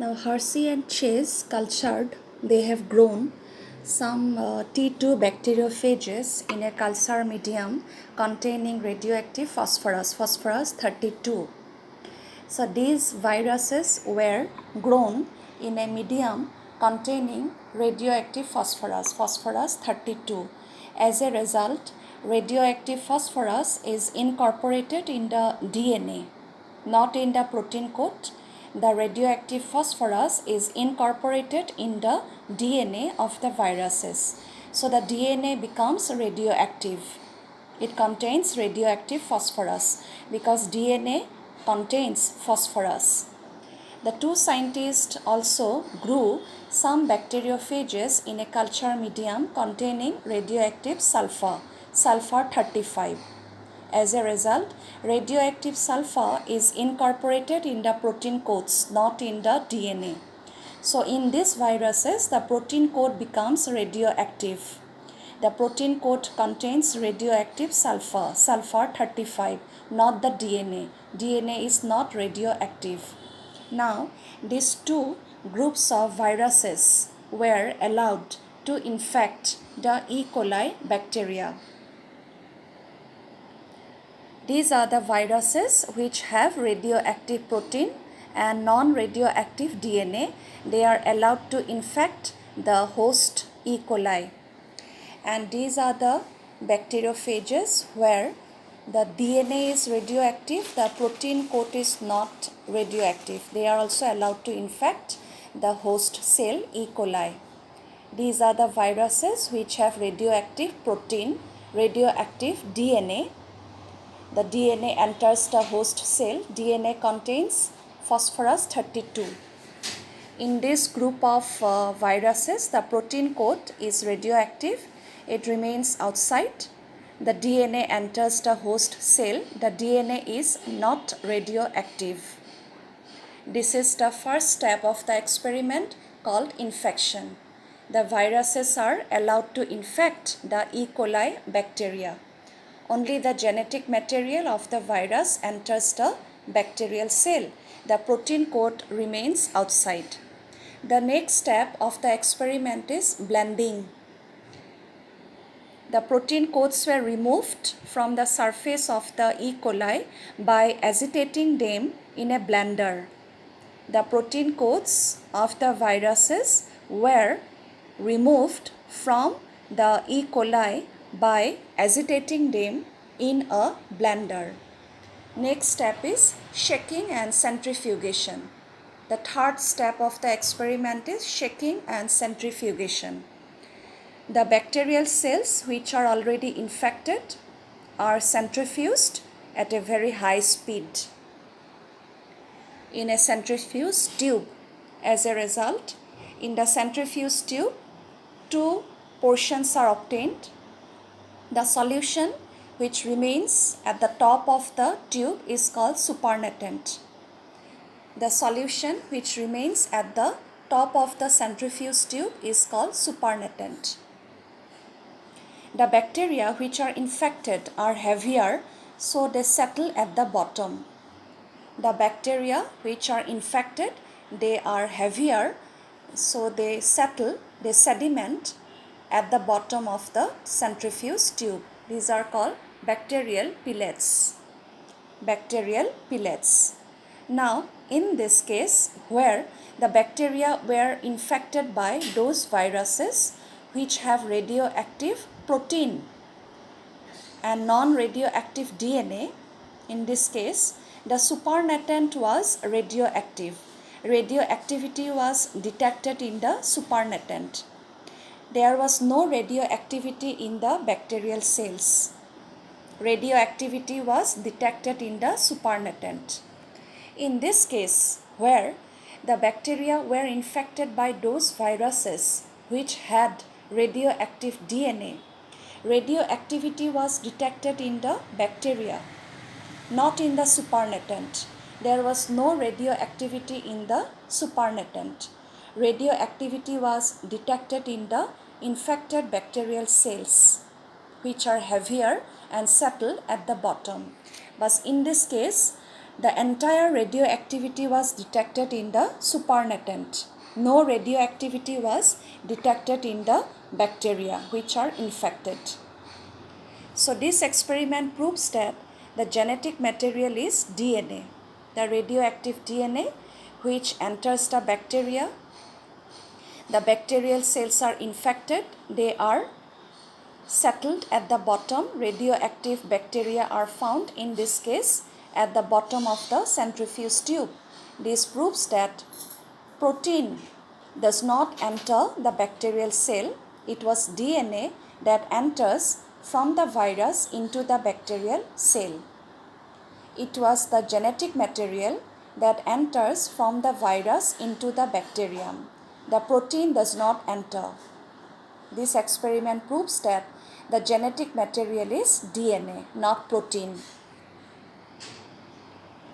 Now Hershey and Chase cultured, they have grown some T2 bacteriophages in a culture medium containing radioactive phosphorus 32. So these viruses were grown in a medium containing radioactive phosphorus 32. As a result, radioactive phosphorus is incorporated in the DNA, not in the protein coat. The radioactive phosphorus is incorporated in the DNA of the viruses. So the DNA becomes radioactive. It contains radioactive phosphorus because DNA contains phosphorus. The two scientists also grew some bacteriophages in a culture medium containing radioactive sulfur 35. As a result, radioactive sulfur is incorporated in the protein coats, not in the DNA. So in these viruses, the protein coat becomes radioactive. The protein coat contains radioactive sulfur 35, not the DNA. DNA is not radioactive. Now, these two groups of viruses were allowed to infect the E. coli bacteria. These are the viruses which have radioactive protein and non-radioactive DNA. They are allowed to infect the host E. coli. And these are the bacteriophages where the DNA is radioactive, the protein coat is not radioactive. They are also allowed to infect the host cell E. coli. These are the viruses which have radioactive protein, radioactive DNA. The DNA enters the host cell. DNA contains phosphorus 32. In this group of viruses, the protein coat is radioactive. It remains outside. The DNA enters the host cell. The DNA is not radioactive. This is the first step of the experiment called infection. The viruses are allowed to infect the E. coli bacteria. Only the genetic material of the virus enters the bacterial cell. The protein coat remains outside. The next step of the experiment is blending. The protein coats were removed from the surface of the E. coli by agitating them in a blender. The protein coats of the viruses were removed from the E. coli by agitating them in a blender. Next step is shaking and centrifugation. The third step of the experiment is shaking and centrifugation. The bacterial cells which are already infected are centrifuged at a very high speed in a centrifuge tube. As a result, in the centrifuge tube, two portions are obtained. The solution which remains at the top of the tube is called supernatant. The solution which remains at the top of the centrifuge tube is called supernatant. The bacteria which are infected are heavier, so they settle at the bottom. The bacteria which are infected, they are heavier, so they settle, they sediment at the bottom of the centrifuge tube. These are called bacterial pellets. Bacterial pellets. Now, in this case, where the bacteria were infected by those viruses which have radioactive protein and non-radioactive DNA, in this case, the supernatant was radioactive. Radioactivity was detected in the supernatant. There was no radioactivity in the bacterial cells. Radioactivity was detected in the supernatant. In this case, where the bacteria were infected by those viruses which had radioactive DNA, radioactivity was detected in the bacteria, not in the supernatant. There was no radioactivity in the supernatant. Radioactivity was detected in the infected bacterial cells, which are heavier and settle at the bottom. But in this case, the entire radioactivity was detected in the supernatant. No radioactivity was detected in the bacteria which are infected. So this experiment proves that the genetic material is DNA, the radioactive DNA which enters the bacteria. The bacterial cells are infected, they are settled at the bottom. Radioactive bacteria are found in this case at the bottom of the centrifuge tube. This proves that protein does not enter the bacterial cell. It was DNA that enters from the virus into the bacterial cell. It was the genetic material that enters from the virus into the bacterium. The protein does not enter. This experiment proves that the genetic material is DNA, not protein.